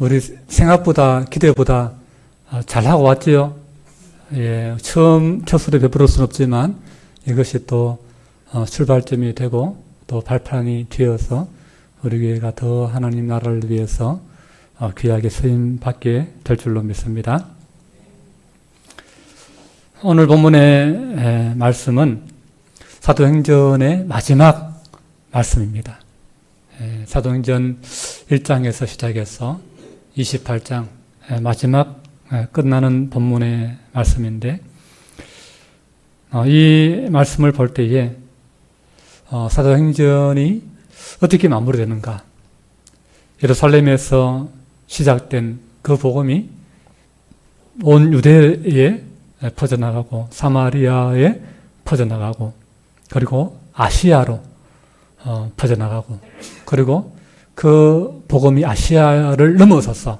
우리 생각보다, 기대보다 잘하고 왔지요. 예, 처음 첫술에 베풀을 수는 없지만 이것이 또 출발점이 되고 또 발판이 되어서 우리 교회가 더 하나님 나라를 위해서 귀하게 쓰임받게 될 줄로 믿습니다. 오늘 본문의 말씀은 사도행전의 마지막 말씀입니다. 사도행전 1장에서 시작해서 28장 마지막 끝나는 본문의 말씀인데, 이 말씀을 볼 때에 사도행전이 어떻게 마무리되는가, 예루살렘에서 시작된 그 복음이 온 유대에 퍼져나가고 사마리아에 퍼져나가고 그리고 아시아로 퍼져나가고, 그리고 그 복음이 아시아를 넘어서서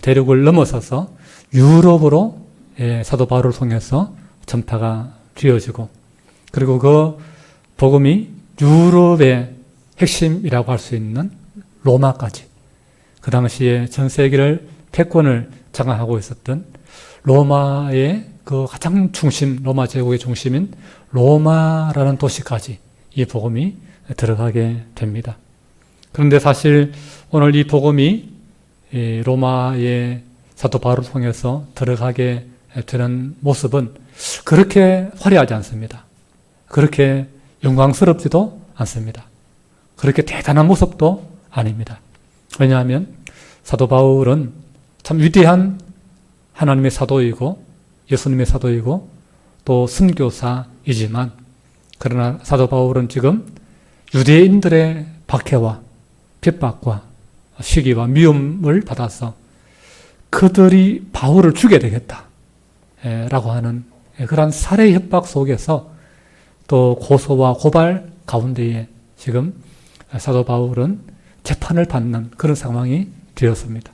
대륙을 넘어서서 유럽으로 사도 바울을 통해서 전파가 되어지고, 그리고 그 복음이 유럽의 핵심이라고 할 수 있는 로마까지, 그 당시에 전 세계를 패권을 장악하고 있었던 로마의 그 가장 중심, 로마 제국의 중심인 로마라는 도시까지 이 복음이 들어가게 됩니다. 그런데 사실 오늘 이 복음이 로마의 사도 바울을 통해서 들어가게 되는 모습은 그렇게 화려하지 않습니다. 그렇게 영광스럽지도 않습니다. 그렇게 대단한 모습도 아닙니다. 왜냐하면 사도 바울은 참 위대한 하나님의 사도이고 예수님의 사도이고 또 선교사이지만, 그러나 사도 바울은 지금 유대인들의 박해와 핍박과 시기와 미움을 받아서 그들이 바울을 죽여야 되겠다 라고 하는 그러한 살해 협박 속에서 또 고소와 고발 가운데에 지금 사도 바울은 재판을 받는 그런 상황이 되었습니다.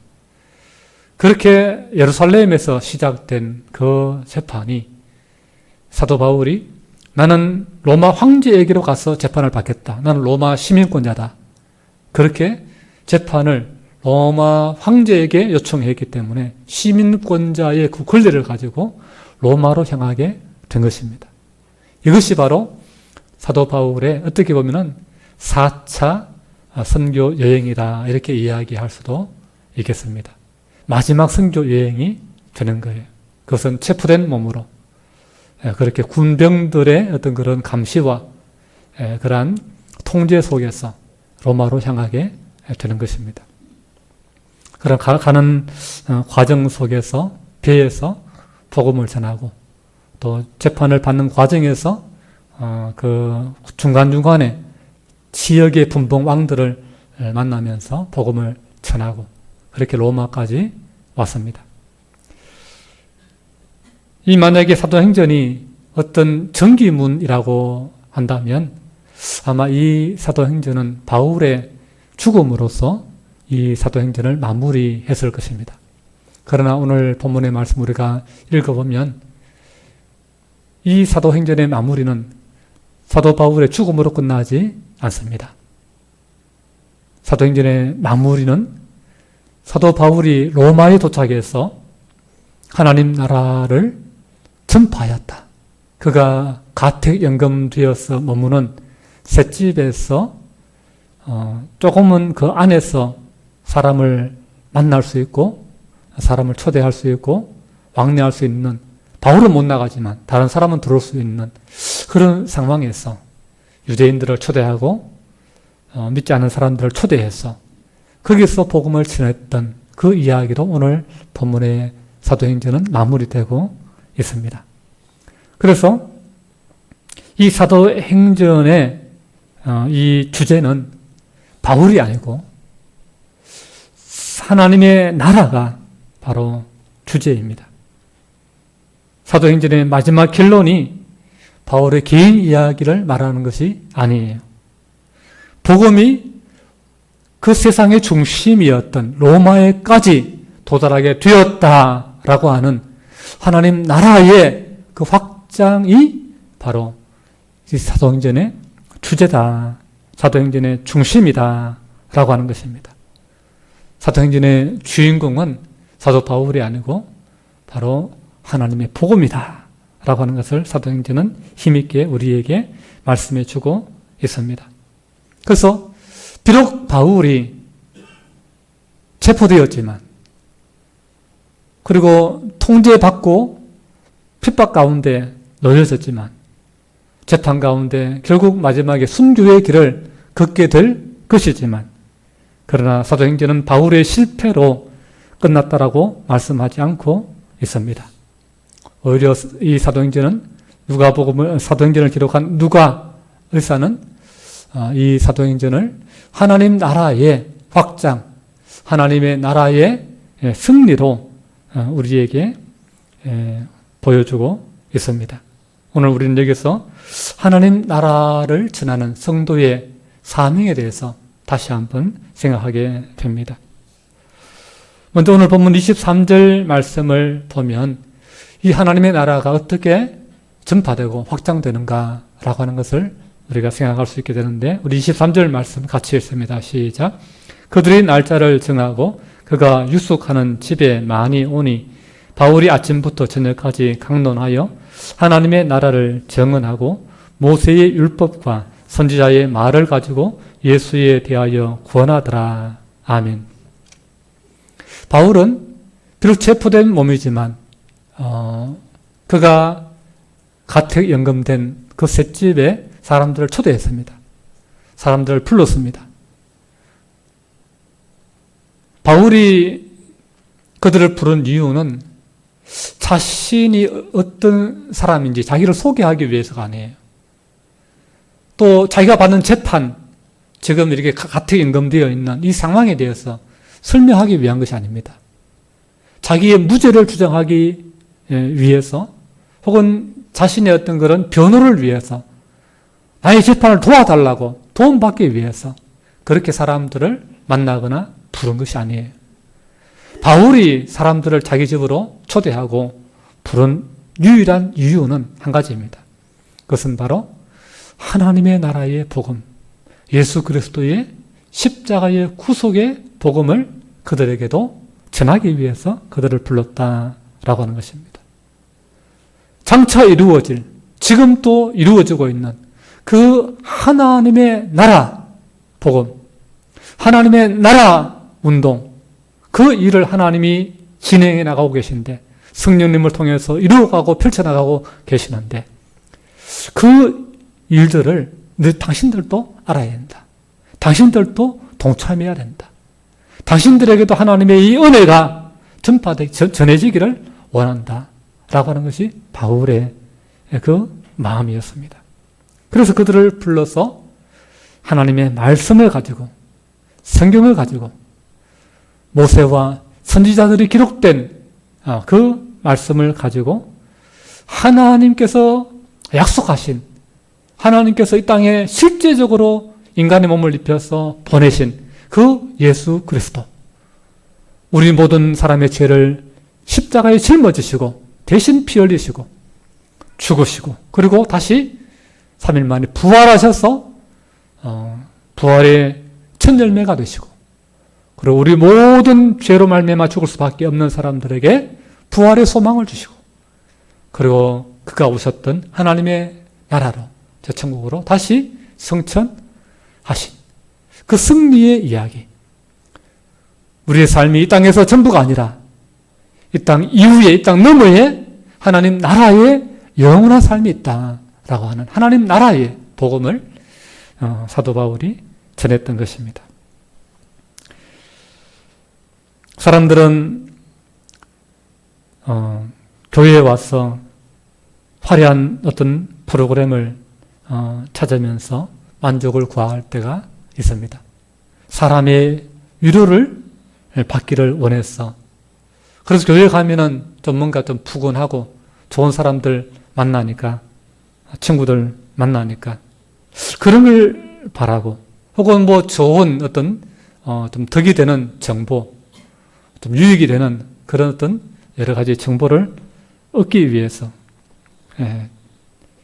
그렇게 예루살렘에서 시작된 그 재판이 사도 바울이 나는 로마 황제에게로 가서 재판을 받겠다, 나는 로마 시민권자다, 그렇게 재판을 로마 황제에게 요청했기 때문에 시민권자의 그 권리를 가지고 로마로 향하게 된 것입니다. 이것이 바로 사도 바울의 어떻게 보면은 4차 선교 여행이다, 이렇게 이야기할 수도 있겠습니다. 마지막 선교 여행이 되는 거예요. 그것은 체포된 몸으로 그렇게 군병들의 어떤 그런 감시와 그러한 통제 속에서 로마로 향하게 되는 것입니다. 그런 가는 과정 속에서 배에서 복음을 전하고, 또 재판을 받는 과정에서 그 중간중간에 지역의 분봉 왕들을 만나면서 복음을 전하고, 그렇게 로마까지 왔습니다. 이 만약에 사도행전이 어떤 전기문이라고 한다면 아마 이 사도행전은 바울의 죽음으로써 이 사도행전을 마무리했을 것입니다. 그러나 오늘 본문의 말씀 우리가 읽어보면 이 사도행전의 마무리는 사도 바울의 죽음으로 끝나지 않습니다. 사도행전의 마무리는 사도 바울이 로마에 도착해서 하나님 나라를 전파하였다. 그가 가택연금되어서 머무는 셋집에서 조금은 그 안에서 사람을 만날 수 있고 사람을 초대할 수 있고 왕래할 수 있는, 바울은 못 나가지만 다른 사람은 들어올 수 있는 그런 상황에서 유대인들을 초대하고 믿지 않는 사람들을 초대해서 거기서 복음을 전했던 그 이야기로 오늘 본문의 사도행전은 마무리되고 있습니다. 그래서 이 사도행전의 이 주제는 바울이 아니고 하나님의 나라가 바로 주제입니다. 사도행전의 마지막 결론이 바울의 개인 이야기를 말하는 것이 아니에요. 복음이 그 세상의 중심이었던 로마에까지 도달하게 되었다라고 하는 하나님 나라의 그 확장이 바로 이 사도행전의 주제다, 사도행전의 중심이다 라고 하는 것입니다. 사도행전의 주인공은 사도 바울이 아니고 바로 하나님의 복음이다 라고 하는 것을 사도행전은 힘있게 우리에게 말씀해 주고 있습니다. 그래서 비록 바울이 체포되었지만, 그리고 통제받고 핍박 가운데 놓여졌지만, 재판 가운데 결국 마지막에 순교의 길을 걷게 될 것이지만, 그러나 사도행전은 바울의 실패로 끝났다라고 말씀하지 않고 있습니다. 오히려 이 사도행전은 사도행전을 기록한 누가 의사는 이 사도행전을 하나님 나라의 확장, 하나님의 나라의 승리로 우리에게 보여주고 있습니다. 오늘 우리는 여기서 하나님 나라를 전하는 성도의 사명에 대해서 다시 한번 생각하게 됩니다. 먼저 오늘 본문 23절 말씀을 보면 이 하나님의 나라가 어떻게 전파되고 확장되는가라고 하는 것을 우리가 생각할 수 있게 되는데, 우리 23절 말씀 같이 읽습니다. 시작. 그들이 날짜를 정하고 그가 유숙하는 집에 많이 오니 바울이 아침부터 저녁까지 강론하여 하나님의 나라를 정언하고 모세의 율법과 선지자의 말을 가지고 예수에 대하여 구원하더라. 아멘. 바울은 비록 체포된 몸이지만 그가 가택 연금된 그 셋집에 사람들을 초대했습니다. 사람들을 불렀습니다. 바울이 그들을 부른 이유는 자신이 어떤 사람인지 자기를 소개하기 위해서가 아니에요. 또 자기가 받는 재판, 지금 이렇게 가택 연금되어 있는 이 상황에 대해서 설명하기 위한 것이 아닙니다. 자기의 무죄를 주장하기 위해서, 혹은 자신의 어떤 그런 변호를 위해서, 나의 재판을 도와달라고 도움받기 위해서 그렇게 사람들을 만나거나 부른 것이 아니에요. 바울이 사람들을 자기 집으로 초대하고 부른 유일한 이유는 한 가지입니다. 그것은 바로 하나님의 나라의 복음, 예수 그리스도의 십자가의 구속의 복음을 그들에게도 전하기 위해서 그들을 불렀다라고 하는 것입니다. 장차 이루어질, 지금 또 이루어지고 있는 그 하나님의 나라 복음, 하나님의 나라 운동, 그 일을 하나님이 진행해 나가고 계신데, 성령님을 통해서 이루어가고 펼쳐나가고 계시는데, 그 일들을 당신들도 알아야 된다. 당신들도 동참해야 된다. 당신들에게도 하나님의 이 은혜가 전해지기를 원한다. 라고 하는 것이 바울의 그 마음이었습니다. 그래서 그들을 불러서 하나님의 말씀을 가지고, 성경을 가지고, 모세와 선지자들이 기록된 그 말씀을 가지고 하나님께서 약속하신, 하나님께서 이 땅에 실제적으로 인간의 몸을 입혀서 보내신 그 예수 그리스도, 우리 모든 사람의 죄를 십자가에 짊어지시고 대신 피 흘리시고 죽으시고, 그리고 다시 3일 만에 부활하셔서 부활의 첫 열매가 되시고, 그리고 우리 모든 죄로 말미암아 죽을 수밖에 없는 사람들에게 부활의 소망을 주시고, 그리고 그가 오셨던 하나님의 나라로, 저 천국으로 다시 성천하신 그 승리의 이야기, 우리의 삶이 이 땅에서 전부가 아니라 이 땅 이후에, 이 땅 너머에 하나님 나라의 영원한 삶이 있다라고 하는 하나님 나라의 복음을 사도 바울이 전했던 것입니다. 사람들은 교회에 와서 화려한 어떤 프로그램을 찾으면서 만족을 구할 때가 있습니다. 사람의 위로를 받기를 원해서, 그래서 교회에 가면은 좀 뭔가 좀 푸근하고 좋은 사람들 만나니까, 친구들 만나니까 그런 걸 바라고, 혹은 뭐 좋은 어떤 좀 덕이 되는 정보, 좀 유익이 되는 그런 어떤 여러 가지 정보를 얻기 위해서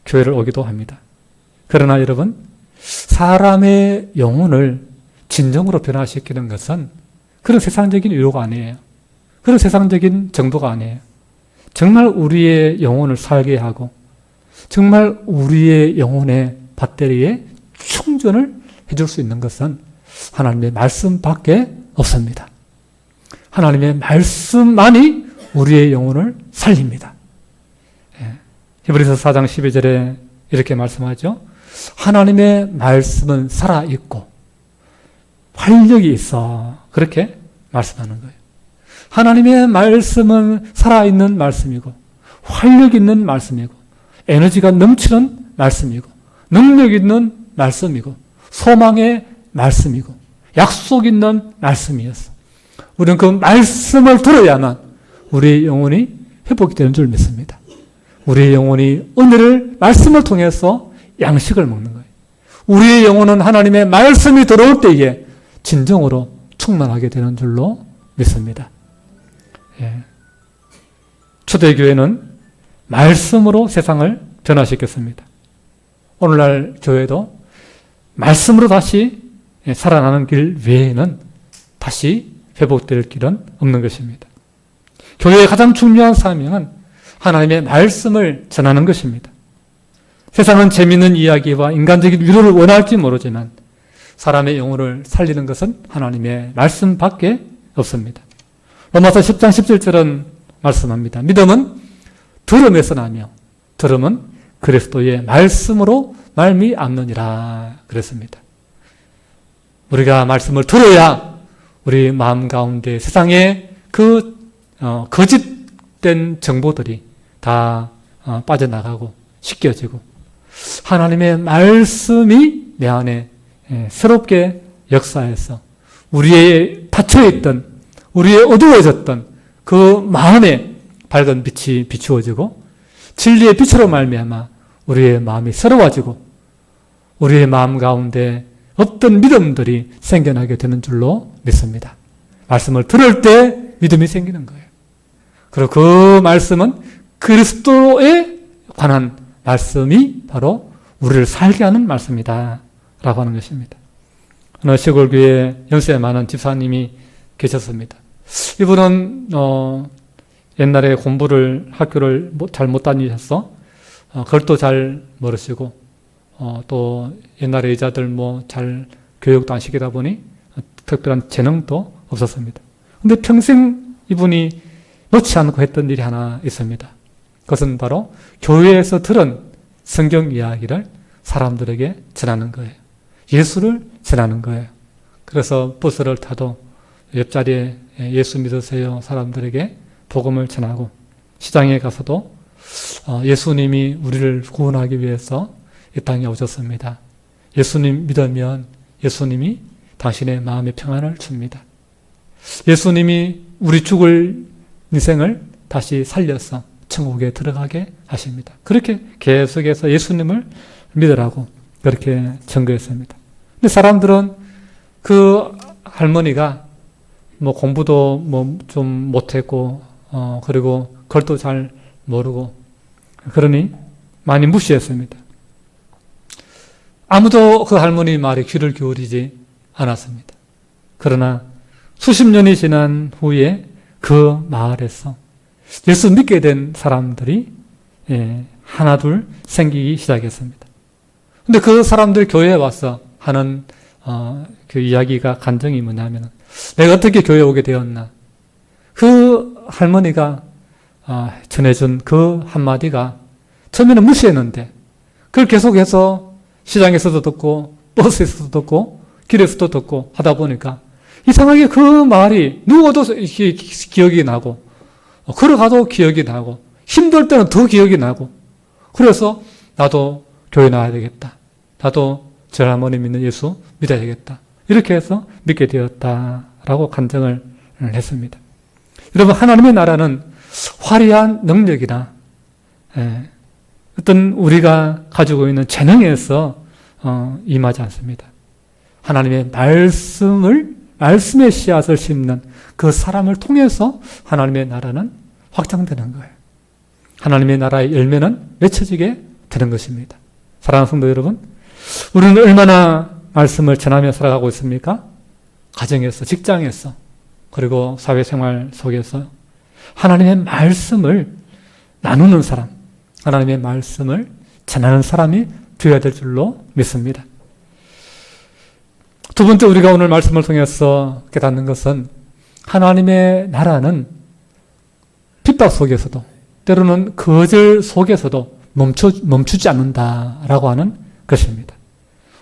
교회를 오기도 합니다. 그러나 여러분, 사람의 영혼을 진정으로 변화시키는 것은 그런 세상적인 위로가 아니에요. 그런 세상적인 정도가 아니에요. 정말 우리의 영혼을 살게 하고 정말 우리의 영혼의 배터리에 충전을 해줄 수 있는 것은 하나님의 말씀밖에 없습니다. 하나님의 말씀만이 우리의 영혼을 살립니다. 히브리서 4장 12절에 이렇게 말씀하죠. 하나님의 말씀은 살아있고 활력이 있어. 그렇게 말씀하는 거예요. 하나님의 말씀은 살아있는 말씀이고 활력 있는 말씀이고 에너지가 넘치는 말씀이고 능력 있는 말씀이고 소망의 말씀이고 약속 있는 말씀이었어. 우리는 그 말씀을 들어야만 우리의 영혼이 회복이 되는 줄 믿습니다. 우리의 영혼이 오늘을 말씀을 통해서 양식을 먹는 거예요. 우리의 영혼은 하나님의 말씀이 들어올 때에 진정으로 충만하게 되는 줄로 믿습니다. 초대교회는 말씀으로 세상을 변화시켰습니다. 오늘날 교회도 말씀으로 다시 살아나는 길 외에는 다시 회복될 길은 없는 것입니다. 교회의 가장 중요한 사명은 하나님의 말씀을 전하는 것입니다. 세상은 재미있는 이야기와 인간적인 위로를 원할지 모르지만 사람의 영혼을 살리는 것은 하나님의 말씀밖에 없습니다. 로마서 10장 17절은 말씀합니다. 믿음은 들음에서 나며 들음은 그리스도의 말씀으로 말미암느니라 그랬습니다. 우리가 말씀을 들어야 우리 마음 가운데 세상에 그 거짓된 정보들이 다 빠져나가고 씻겨지고 하나님의 말씀이 내 안에 새롭게 역사해서 우리의 닫혀있던 우리의 어두워졌던 그 마음에 밝은 빛이 비추어지고 진리의 빛으로 말미암아 우리의 마음이 새로워지고 우리의 마음 가운데 없던 믿음들이 생겨나게 되는 줄로 믿습니다. 말씀을 들을 때 믿음이 생기는 거예요. 그리고 그 말씀은 그리스도에 관한 말씀이 바로 우리를 살게 하는 말씀이다 라고 하는 것입니다. 어느 시골교회에 연세 많은 집사님이 계셨습니다. 이분은 옛날에 공부를 학교를 잘 못 다니셔서 글도 잘 모르시고 또 옛날에 여자들 잘 교육도 안 시키다 보니 특별한 재능도 없었습니다. 근데 평생 이분이 놓지 않고 했던 일이 하나 있습니다. 그것은 바로 교회에서 들은 성경 이야기를 사람들에게 전하는 거예요. 예수를 전하는 거예요. 그래서 버스를 타도 옆자리에 예수 믿으세요 사람들에게 복음을 전하고 시장에 가서도 예수님이 우리를 구원하기 위해서 이 땅에 오셨습니다. 예수님 믿으면 예수님이 당신의 마음의 평안을 줍니다. 예수님이 우리 죽을 인생을 다시 살려서 천국에 들어가게 하십니다. 그렇게 계속해서 예수님을 믿으라고 그렇게 전거했습니다. 근데 사람들은 그 할머니가 공부도 좀 못했고 그리고 글도 잘 모르고 그러니 많이 무시했습니다. 아무도 그 할머니 말에 귀를 기울이지 않았습니다. 그러나 수십 년이 지난 후에 그 마을에서 예수 믿게 된 사람들이 하나둘 생기기 시작했습니다. 근데 그 사람들 교회에 와서 하는 그 이야기가 간증이 뭐냐면 내가 어떻게 교회에 오게 되었나. 그 할머니가 전해준 그 한마디가 처음에는 무시했는데 그걸 계속해서 시장에서도 듣고 버스에서도 듣고 길에서도 듣고 하다 보니까 이상하게 그 말이 누워도 기억이 나고 걸어가도 기억이 나고 힘들 때는 더 기억이 나고 그래서 나도 교회 나와야 되겠다. 나도 저 할머니 믿는 예수 믿어야 되겠다. 이렇게 해서 믿게 되었다라고 간증을 했습니다. 여러분 하나님의 나라는 화려한 능력이나 어떤 우리가 가지고 있는 재능에서 임하지 않습니다. 하나님의 말씀의 씨앗을 심는 그 사람을 통해서 하나님의 나라는 확장되는 거예요. 하나님의 나라의 열매는 맺혀지게 되는 것입니다. 사랑하는 성도 여러분, 우리는 얼마나 말씀을 전하며 살아가고 있습니까? 가정에서, 직장에서, 그리고 사회생활 속에서 하나님의 말씀을 나누는 사람, 하나님의 말씀을 전하는 사람이 되어야 될 줄로 믿습니다. 두 번째 우리가 오늘 말씀을 통해서 깨닫는 것은 하나님의 나라는 핍박 속에서도 때로는 거절 속에서도 멈추지 않는다라고 하는 것입니다.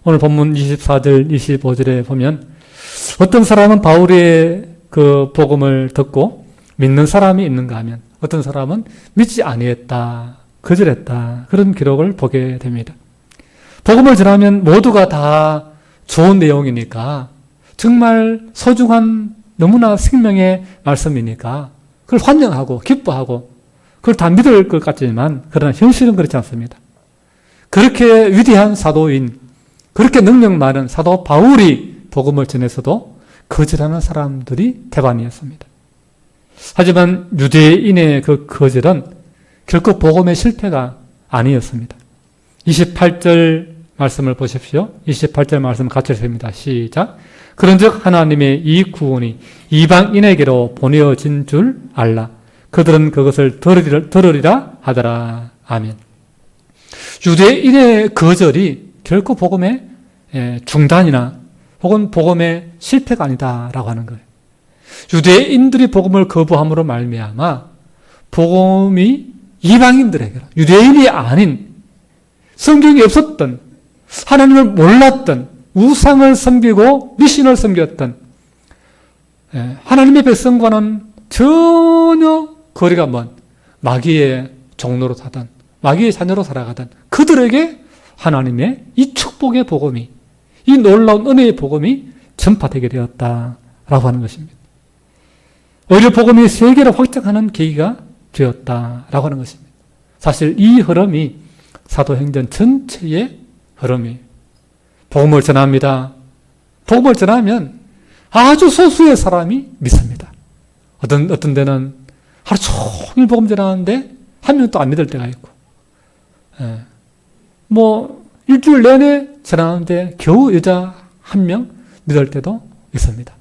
오늘 본문 24절, 25절에 보면 어떤 사람은 바울의 그 복음을 듣고 믿는 사람이 있는가 하면 어떤 사람은 믿지 아니했다, 거절했다 그런 기록을 보게 됩니다. 복음을 전하면 모두가 다 좋은 내용이니까 정말 소중한 너무나 생명의 말씀이니까 그걸 환영하고 기뻐하고 그걸 다 믿을 것 같지만 그러나 현실은 그렇지 않습니다. 그렇게 위대한 사도인 그렇게 능력 많은 사도 바울이 복음을 전해서도 거절하는 사람들이 대반이었습니다. 하지만 유대인의 그 거절은 결코 복음의 실패가 아니었습니다. 28절 말씀을 보십시오. 28절 말씀 같이 읽습니다. 시작. 그런즉 하나님의 이 구원이 이방인에게로 보내어진 줄 알라. 그들은 그것을 들으리라 하더라. 아멘. 유대인의 거절이 결코 복음의 중단이나 혹은 복음의 실패가 아니다라고 하는 거예요. 유대인들이 복음을 거부함으로 말미암아 복음이 이방인들에게 유대인이 아닌 성경이 없었던 하나님을 몰랐던 우상을 섬기고 미신을 섬겼던 하나님의 백성과는 전혀 거리가 먼 마귀의 종로로 사던 마귀의 자녀로 살아가던 그들에게 하나님의 이 축복의 복음이 이 놀라운 은혜의 복음이 전파되게 되었다라고 하는 것입니다. 오히려 복음이 세계로 확장하는 계기가 되었다라고 하는 것입니다. 사실 이 흐름이 사도행전 전체의 흐름이 복음을 전합니다. 복음을 전하면 아주 소수의 사람이 믿습니다. 어떤 데는 하루 종일 복음 전하는데 한 명도 안 믿을 때가 있고 일주일 내내 전하는데 겨우 여자 한 명 믿을 때도 있습니다.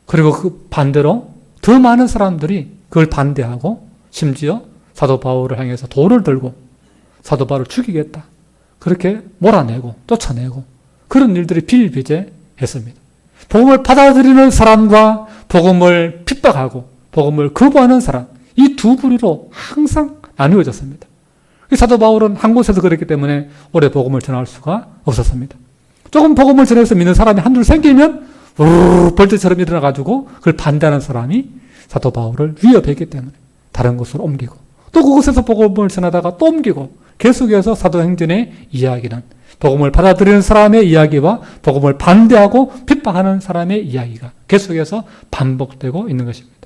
그리고 그 반대로 더 많은 사람들이 그걸 반대하고 심지어 사도 바울을 향해서 돌을 들고 사도 바울을 죽이겠다. 그렇게 몰아내고 쫓아내고 그런 일들이 비일비재했습니다. 복음을 받아들이는 사람과 복음을 핍박하고 복음을 거부하는 사람 이 두 부류로 항상 나누어졌습니다. 사도 바울은 한 곳에서 그랬기 때문에 오래 복음을 전할 수가 없었습니다. 조금 복음을 전해서 믿는 사람이 한둘 생기면 벌떼처럼 일어나가지고 그걸 반대하는 사람이 사도 바울을 위협했기 때문에 다른 곳으로 옮기고 또 그곳에서 복음을 전하다가 또 옮기고 계속해서 사도행전의 이야기는 복음을 받아들이는 사람의 이야기와 복음을 반대하고 핍박하는 사람의 이야기가 계속해서 반복되고 있는 것입니다.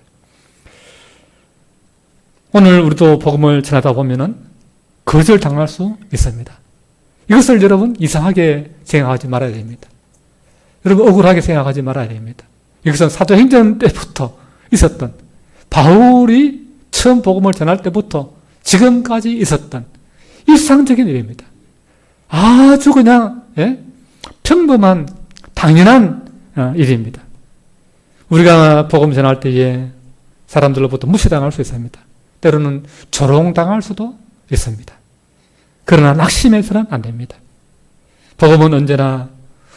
오늘 우리도 복음을 전하다 보면은 거절당할 수 있습니다. 이것을 여러분 이상하게 생각하지 말아야 됩니다. 여러분 억울하게 생각하지 말아야 됩니다. 이것은 사도행전 때부터 있었던 바울이 처음 복음을 전할 때부터 지금까지 있었던 일상적인 일입니다. 아주 그냥 평범한 당연한 일입니다. 우리가 복음 전할 때에 사람들로부터 무시당할 수 있습니다. 때로는 조롱당할 수도 있습니다. 그러나 낙심해서는 안 됩니다. 복음은 언제나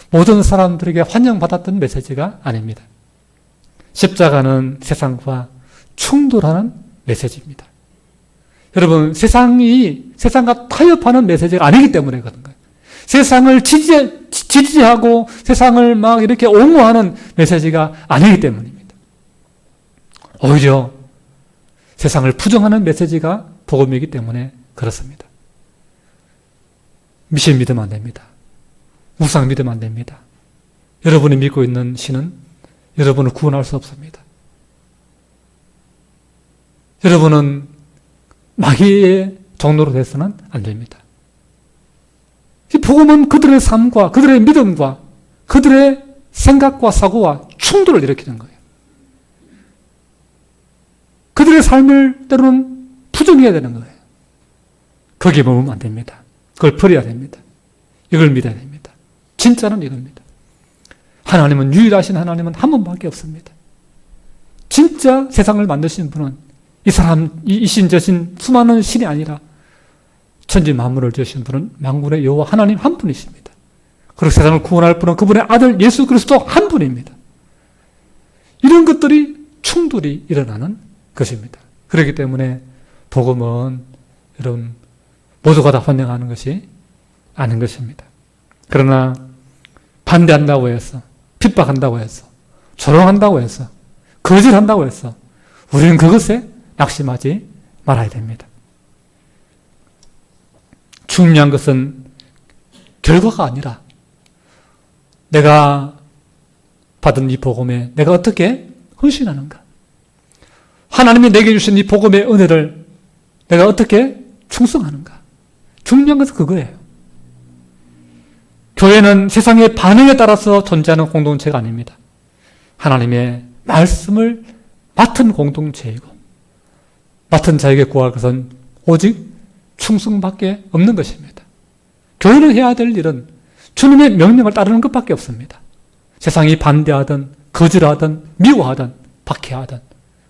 모든 사람들에게 환영받았던 메시지가 아닙니다. 십자가는 세상과 충돌하는 메시지입니다. 여러분, 세상이 세상과 타협하는 메시지가 아니기 때문에 그런 거예요. 세상을 지지하고 세상을 막 이렇게 옹호하는 메시지가 아니기 때문입니다. 오히려 세상을 부정하는 메시지가 복음이기 때문에 그렇습니다. 미신 믿으면 안 됩니다. 우상 믿으면 안 됩니다. 여러분이 믿고 있는 신은 여러분을 구원할 수 없습니다. 여러분은 마귀의 종로로 돼서는 안 됩니다. 이 복음은 그들의 삶과 그들의 믿음과 그들의 생각과 사고와 충돌을 일으키는 거예요. 그들의 삶을 때로는 부정해야 되는 거예요. 거기에 머무면 안 됩니다. 그걸 버려야 됩니다. 이걸 믿어야 됩니다. 진짜는 이겁니다. 하나님은 유일하신 하나님은 한 분밖에 없습니다. 진짜 세상을 만드신 분은 이 사람, 이 신 저신 수많은 신이 아니라 천지 만물을 지으신 분은 만군의 여호와 하나님 한 분이십니다. 그리고 세상을 구원할 분은 그분의 아들 예수 그리스도 한 분입니다. 이런 것들이 충돌이 일어나는 것입니다. 그렇기 때문에 복음은 여러분 모두가 다 환영하는 것이 아닌 것입니다. 그러나 반대한다고 해서, 핍박한다고 해서, 조롱한다고 해서, 거절한다고 해서 우리는 그것에 낙심하지 말아야 됩니다. 중요한 것은 결과가 아니라 내가 받은 이 복음에 내가 어떻게 헌신하는가. 하나님이 내게 주신 이 복음의 은혜를 내가 어떻게 충성하는가. 중요한 것은 그거예요. 교회는 세상의 반응에 따라서 존재하는 공동체가 아닙니다. 하나님의 말씀을 맡은 공동체이고 맡은 자에게 구할 것은 오직 충성밖에 없는 것입니다. 교회는 해야 될 일은 주님의 명령을 따르는 것밖에 없습니다. 세상이 반대하든 거절하든 미워하든 박해하든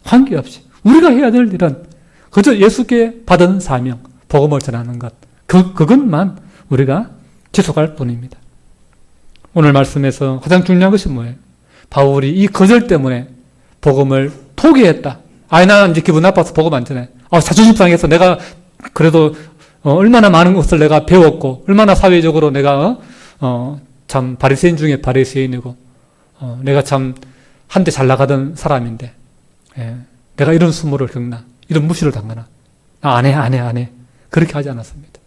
관계없이 우리가 해야 될 일은 그저 예수께 받은 사명, 복음을 전하는 것, 그것만 우리가 지속할 뿐입니다. 오늘 말씀에서 가장 중요한 것이 뭐예요? 바울이 이 거절 때문에 복음을 포기했다. 나는 이제 기분 나빠서 복음 안 전해. 자존심 상해서 내가 그래도 얼마나 많은 것을 내가 배웠고 얼마나 사회적으로 내가 참 바리새인 중에 바리새인이고 내가 참 한때 잘 나가던 사람인데 내가 이런 수모를 겪나 이런 무시를 당하나 안 해. 그렇게 하지 않았습니다.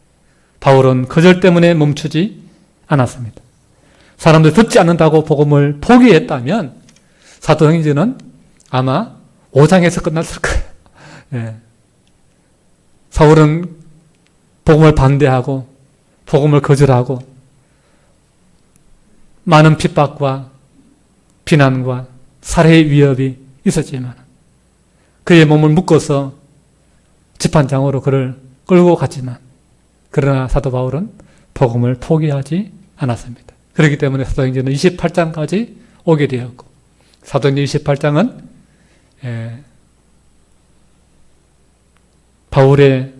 바울은 거절 때문에 멈추지 않았습니다. 사람들 듣지 않는다고 복음을 포기했다면 사도행전은 아마 5장에서 끝났을 거예요. 사울은 복음을 반대하고 복음을 거절하고 많은 핍박과 비난과 살해의 위협이 있었지만 그의 몸을 묶어서 재판장으로 그를 끌고 갔지만 그러나 사도 바울은 복음을 포기하지 않았습니다. 그렇기 때문에 사도행전은 28장까지 오게 되었고 사도행전 28장은 바울의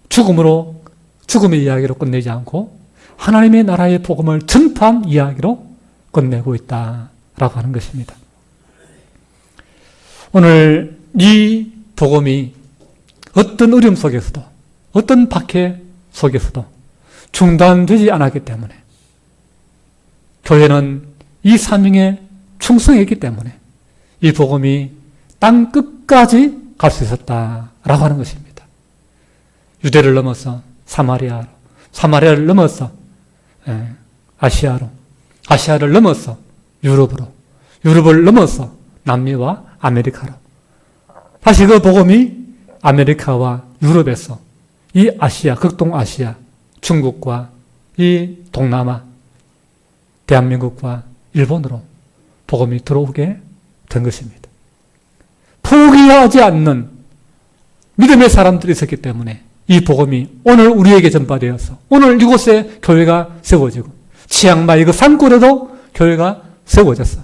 죽음의 이야기로 끝내지 않고 하나님의 나라의 복음을 전파한 이야기로 끝내고 있다라고 하는 것입니다. 오늘 이 복음이 어떤 어려움 속에서도 어떤 박해 속에서도 중단되지 않았기 때문에 교회는 이 사명에 충성했기 때문에 이 복음이 땅 끝까지 갈 수 있었다라고 하는 것입니다. 유대를 넘어서 사마리아로, 사마리아를 넘어서 아시아로, 아시아를 넘어서 유럽으로, 유럽을 넘어서 남미와 아메리카로. 다시 그 복음이 아메리카와 유럽에서 이 아시아, 극동아시아, 중국과 이 동남아, 대한민국과 일본으로 복음이 들어오게 된 것입니다. 포기하지 않는 믿음의 사람들이 있었기 때문에 이 복음이 오늘 우리에게 전파되어서 오늘 이곳에 교회가 세워지고 치앙마이 그 산골에도 교회가 세워졌어.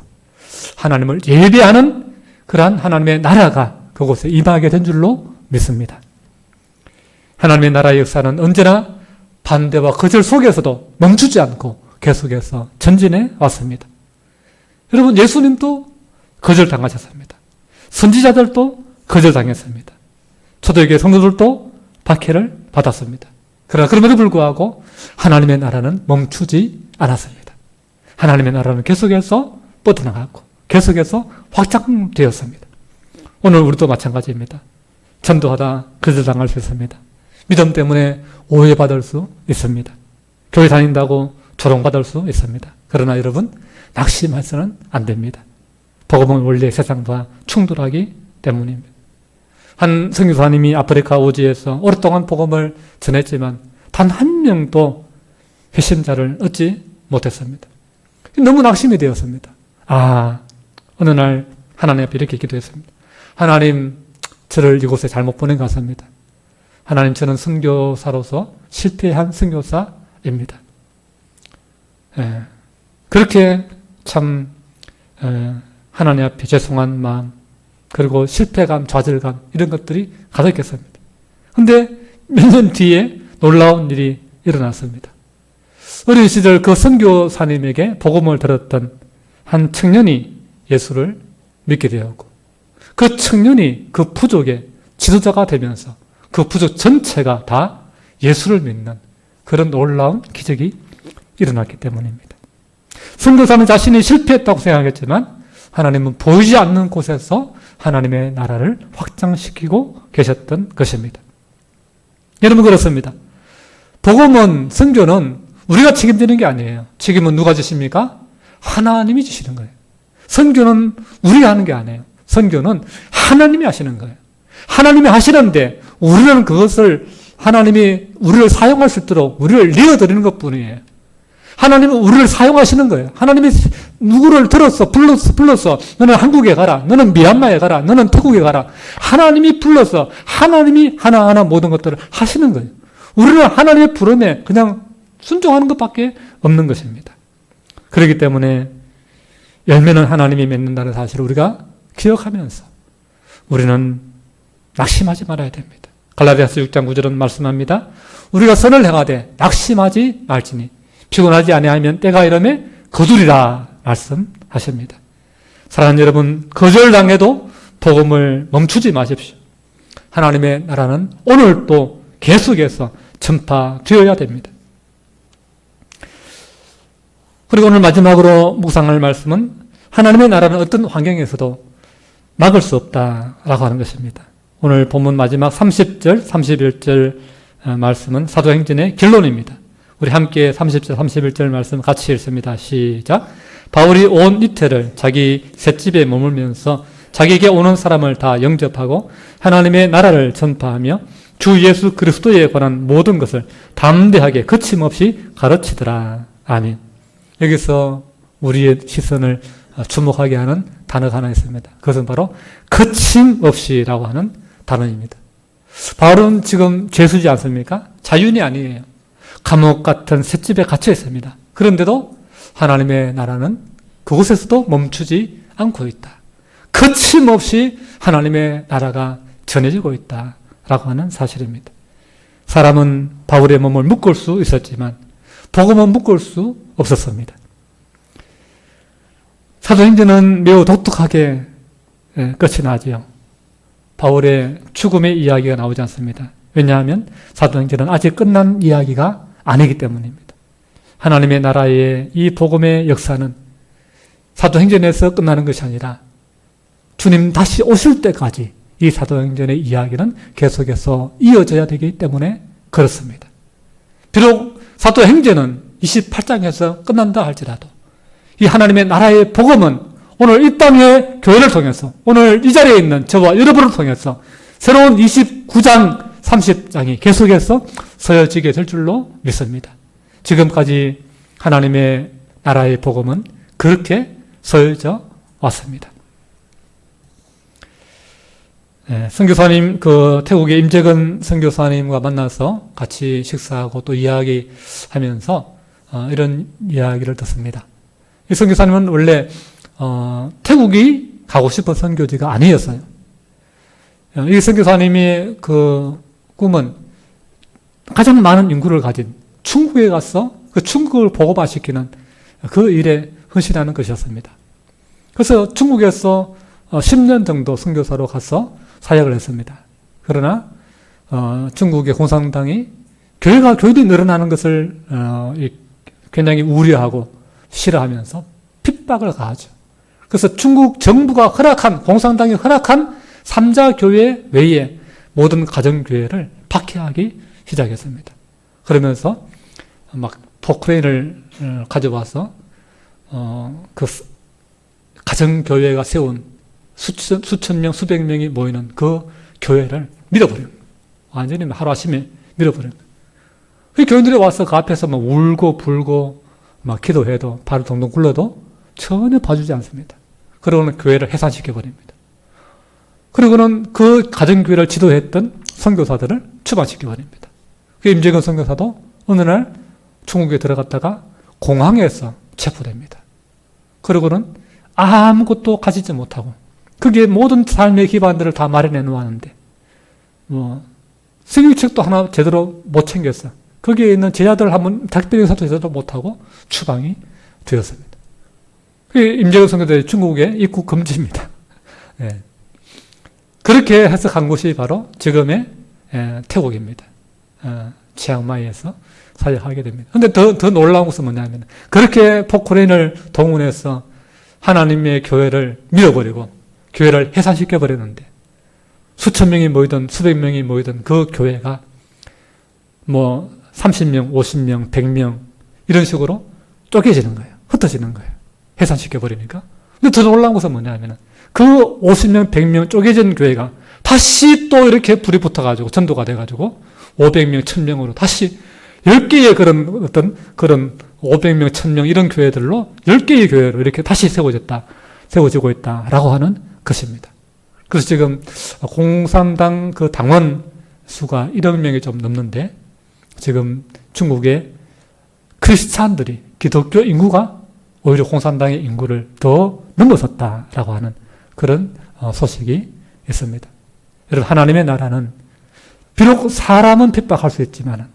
하나님을 예배하는 그러한 하나님의 나라가 그곳에 임하게 된 줄로 믿습니다. 하나님의 나라의 역사는 언제나 반대와 거절 속에서도 멈추지 않고 계속해서 전진해 왔습니다. 여러분, 예수님도 거절당하셨습니다. 선지자들도 거절당했습니다. 초대교회 성도들도 박해를 받았습니다. 그러나 그럼에도 불구하고 하나님의 나라는 멈추지 않았습니다. 하나님의 나라는 계속해서 뻗어나갔고 계속해서 확장되었습니다. 오늘 우리도 마찬가지입니다. 전도하다 거절당할 수 있습니다. 믿음 때문에 오해받을 수 있습니다. 교회 다닌다고 조롱받을 수 있습니다. 그러나 여러분, 낙심해서는 안 됩니다. 복음은 원래 세상과 충돌하기 때문입니다. 한 선교사님이 아프리카 오지에서 오랫동안 복음을 전했지만 단 한 명도 회심자를 얻지 못했습니다. 너무 낙심이 되었습니다. 어느 날 하나님 앞에 이렇게 기도했습니다. 하나님, 저를 이곳에 잘못 보낸 것 같습니다. 하나님, 저는 선교사로서 실패한 선교사입니다. 그렇게 참 하나님 앞에 죄송한 마음, 그리고 실패감, 좌절감 이런 것들이 가득했습니다. 근데 몇 년 뒤에 놀라운 일이 일어났습니다. 어린 시절 그 선교사님에게 복음을 들었던 한 청년이 예수를 믿게 되었고 그 청년이 그 부족의 지도자가 되면서 그 부족 전체가 다 예수를 믿는 그런 놀라운 기적이 일어났기 때문입니다. 선교사는 자신이 실패했다고 생각했지만 하나님은 보이지 않는 곳에서 하나님의 나라를 확장시키고 계셨던 것입니다. 여러분 그렇습니다. 복음은, 선교는 우리가 책임지는 게 아니에요. 책임은 누가 지십니까? 하나님이 지시는 거예요. 선교는 우리가 하는 게 아니에요. 선교는 하나님이 하시는 거예요. 하나님이 하시는데 우리는 그것을 하나님이 우리를 사용할 수 있도록 우리를 내어드리는 것뿐이에요. 하나님은 우리를 사용하시는 거예요. 하나님이 누구를 불러서 너는 한국에 가라. 너는 미얀마에 가라. 너는 태국에 가라. 하나님이 불러서 하나님이 하나하나 모든 것들을 하시는 거예요. 우리는 하나님의 부름에 그냥 순종하는 것밖에 없는 것입니다. 그렇기 때문에 열매는 하나님이 맺는다는 사실을 우리가 기억하면서 우리는 낙심하지 말아야 됩니다. 갈라디아서 6장 9절은 말씀합니다. 우리가 선을 행하되 낙심하지 말지니 피곤하지 아니하면 때가 이르매 거두리라 말씀하십니다. 사랑하는 여러분, 거절당해도 복음을 멈추지 마십시오. 하나님의 나라는 오늘 또 계속해서 전파되어야 됩니다. 그리고 오늘 마지막으로 묵상할 말씀은 하나님의 나라는 어떤 환경에서도 막을 수 없다라고 하는 것입니다. 오늘 본문 마지막 30절, 31절 말씀은 사도행전의 결론입니다. 우리 함께 30절, 31절 말씀 같이 읽습니다. 시작. 바울이 온 이태를 자기 셋집에 머물면서 자기에게 오는 사람을 다 영접하고 하나님의 나라를 전파하며 주 예수 그리스도에 관한 모든 것을 담대하게 거침없이 가르치더라. 아멘. 여기서 우리의 시선을 주목하게 하는 단어가 하나 있습니다. 그것은 바로 거침없이라고 하는 단어입니다. 바울은 지금 죄수지 않습니까? 자유인이 아니에요. 감옥 같은 셋집에 갇혀 있습니다. 그런데도 하나님의 나라는 그곳에서도 멈추지 않고 있다. 거침없이 하나님의 나라가 전해지고 있다라고 하는 사실입니다. 사람은 바울의 몸을 묶을 수 있었지만 복음은 묶을 수 없었습니다. 사도행전은 매우 독특하게 끝이 나죠. 바울의 죽음의 이야기가 나오지 않습니다. 왜냐하면 사도행전은 아직 끝난 이야기가 아니기 때문입니다. 하나님의 나라의 이 복음의 역사는 사도행전에서 끝나는 것이 아니라 주님 다시 오실 때까지 이 사도행전의 이야기는 계속해서 이어져야 되기 때문에 그렇습니다. 비록 사도행전은 28장에서 끝난다 할지라도 이 하나님의 나라의 복음은 오늘 이 땅의 교회를 통해서 오늘 이 자리에 있는 저와 여러분을 통해서 새로운 29장 30장이 계속해서 서여지게 될 줄로 믿습니다. 지금까지 하나님의 나라의 복음은 그렇게 서여져 왔습니다. 선교사님, 태국의 임재근 선교사님과 만나서 같이 식사하고 또 이야기하면서 이런 이야기를 듣습니다. 이 선교사님은 원래 태국이 가고 싶은 선교지가 아니었어요. 이 선교사님의 그 꿈은 가장 많은 인구를 가진 중국에 가서 그 중국을 복음화시키는 그 일에 헌신하는 것이었습니다. 그래서 중국에서 10년 정도 선교사로 가서 사역을 했습니다. 그러나 중국의 공산당이 교회들이 늘어나는 것을 굉장히 우려하고 싫어하면서 핍박을 가하죠. 그래서 중국 정부가 허락한, 공산당이 허락한 3자 교회 외에 모든 가정교회를 박해하기 시작했습니다. 그러면서 막 포크레인을 가져와서 그 가정교회가 세운 수천 명, 수백 명이 모이는 그 교회를 밀어버려요. 완전히 하루아침에 밀어버려요. 그 교인들이 와서 그 앞에서 막 울고 불고 막 기도해도 발을 동동 굴러도 전혀 봐주지 않습니다. 그러고는 교회를 해산시켜버립니다. 그리고는 그 가정교회를 지도했던 선교사들을 추방시켜버립니다. 그 임재근 선교사도 어느 날 중국에 들어갔다가 공항에서 체포됩니다. 그리고는 아무것도 가지지 못하고 거기에 모든 삶의 기반들을 다 마련해 놓았는데, 성경책도 하나 제대로 못 챙겼어. 거기에 있는 제자들 한번 작별인사도 제대로 못하고 추방이 되었습니다. 임재근 선교대 중국의 입국 금지입니다. 예. 그렇게 해석한 곳이 바로 지금의 태국입니다. 치앙마이에서 사역하게 됩니다. 근데 더 놀라운 것은 뭐냐면, 그렇게 포크레인을 동원해서 하나님의 교회를 밀어버리고 교회를 해산시켜버렸는데, 수천 명이 모이든 수백 명이 모이든 그 교회가 30명, 50명, 100명 이런 식으로 쪼개지는 거예요. 흩어지는 거예요. 해산시켜버리니까. 근데 더 놀라운 것은 뭐냐면, 그 50명, 100명 쪼개진 교회가 다시 또 이렇게 불이 붙어가지고 전도가 돼가지고 500명, 1000명으로 다시 10개의 그런 500명, 1000명 이런 교회들로 10개의 교회로 이렇게 다시 세워지고 있다라고 하는 것입니다. 그래서 지금 공산당 그 당원 수가 1억 명이 좀 넘는데, 지금 중국의 크리스찬들이, 기독교 인구가 오히려 공산당의 인구를 더 넘어섰다라고 하는 그런 소식이 있습니다. 여러분, 하나님의 나라는 비록 사람은 핍박할 수 있지만,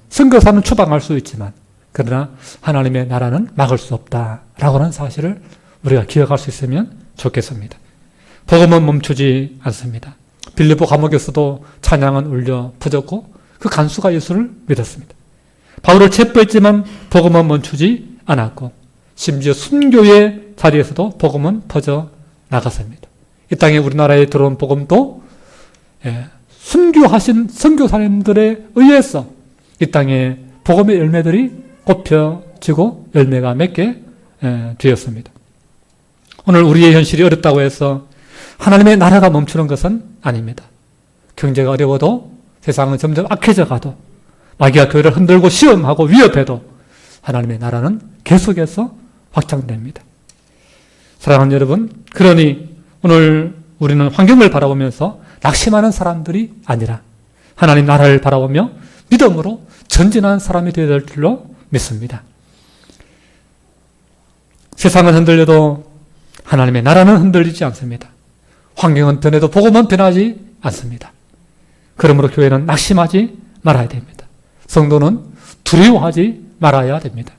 선교사는 추방할 수 있지만, 그러나 하나님의 나라는 막을 수 없다라고 하는 사실을 우리가 기억할 수 있으면 좋겠습니다. 복음은 멈추지 않습니다. 빌립보 감옥에서도 찬양은 울려 퍼졌고 그 간수가 예수를 믿었습니다. 바울을 체포했지만 복음은 멈추지 않았고, 심지어 순교의 자리에서도 복음은 퍼져 나갔습니다. 이 땅에 우리나라에 들어온 복음도 순교하신 선교사님들에 의해서 이 땅에 복음의 열매들이 꼽혀지고 열매가 맺게 되었습니다. 오늘 우리의 현실이 어렵다고 해서 하나님의 나라가 멈추는 것은 아닙니다. 경제가 어려워도, 세상은 점점 악해져 가도, 마귀가 교회를 흔들고 시험하고 위협해도 하나님의 나라는 계속해서 확장됩니다. 사랑하는 여러분, 그러니 오늘 우리는 환경을 바라보면서 낙심하는 사람들이 아니라 하나님 나라를 바라보며 믿음으로 전진한 사람이 되어야 될 줄로 믿습니다. 세상은 흔들려도 하나님의 나라는 흔들리지 않습니다. 환경은 변해도 복음은 변하지 않습니다. 그러므로 교회는 낙심하지 말아야 됩니다. 성도는 두려워하지 말아야 됩니다.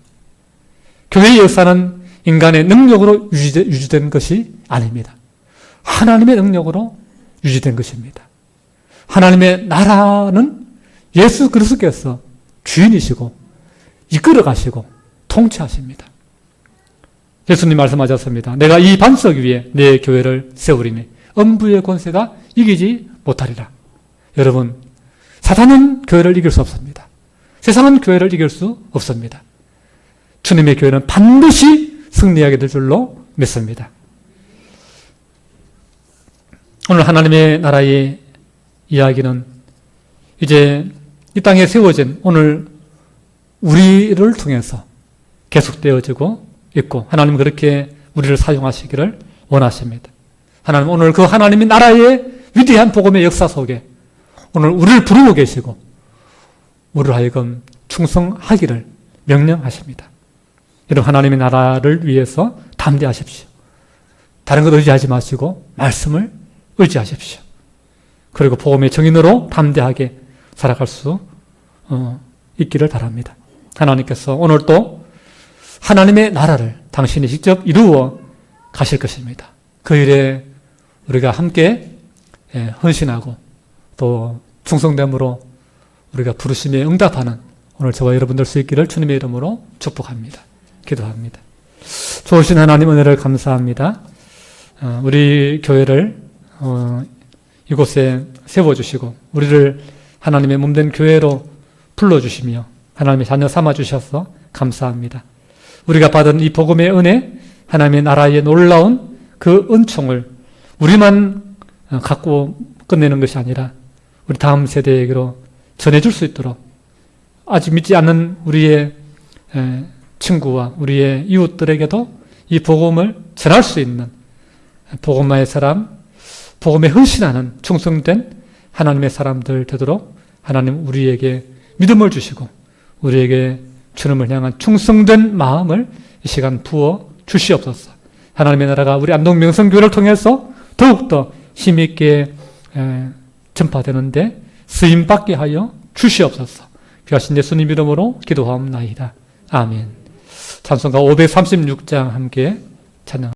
교회의 역사는 인간의 능력으로 유지된 것이 아닙니다. 하나님의 능력으로 유지된 것입니다. 하나님의 나라는 예수 그리스도께서 주인이시고 이끌어 가시고 통치하십니다. 예수님 말씀하셨습니다. 내가 이 반석 위에 내 교회를 세우리니 음부의 권세가 이기지 못하리라. 여러분, 사탄은 교회를 이길 수 없습니다. 세상은 교회를 이길 수 없습니다. 주님의 교회는 반드시 승리하게 될 줄로 믿습니다. 오늘 하나님의 나라의 이야기는 이제 이 땅에 세워진 오늘 우리를 통해서 계속되어지고 있고, 하나님은 그렇게 우리를 사용하시기를 원하십니다. 하나님 오늘 그 하나님의 나라의 위대한 복음의 역사 속에 오늘 우리를 부르고 계시고 우리를 하여금 충성하기를 명령하십니다. 여러분, 하나님의 나라를 위해서 담대하십시오. 다른 것 의지하지 마시고 말씀을 의지하십시오. 그리고 복음의 증인으로 담대하게 살아갈 수 있기를 바랍니다. 하나님께서 오늘 또 하나님의 나라를 당신이 직접 이루어 가실 것입니다. 그 일에 우리가 함께 헌신하고 또 충성됨으로 우리가 부르심에 응답하는 오늘 저와 여러분들 수 있기를 주님의 이름으로 축복합니다. 기도합니다. 좋으신 하나님 은혜를 감사합니다. 우리 교회를 이곳에 세워주시고 우리를 하나님의 몸된 교회로 불러주시며 하나님의 자녀 삼아주셔서 감사합니다. 우리가 받은 이 복음의 은혜, 하나님의 나라의 놀라운 그 은총을 우리만 갖고 끝내는 것이 아니라 우리 다음 세대에게로 전해줄 수 있도록 아직 믿지 않는 우리의 친구와 우리의 이웃들에게도 이 복음을 전할 수 있는 복음화의 사람, 복음에 헌신하는 충성된 하나님의 사람들 되도록 하나님 우리에게 믿음을 주시고 우리에게 주님을 향한 충성된 마음을 이 시간 부어 주시옵소서. 하나님의 나라가 우리 안동 명성교회를 통해서 더욱더 힘있게 전파되는데 쓰임받게 하여 주시옵소서. 귀하신 예수님 이름으로 기도하옵나이다. 아멘. 찬송가 536장 함께 찬양.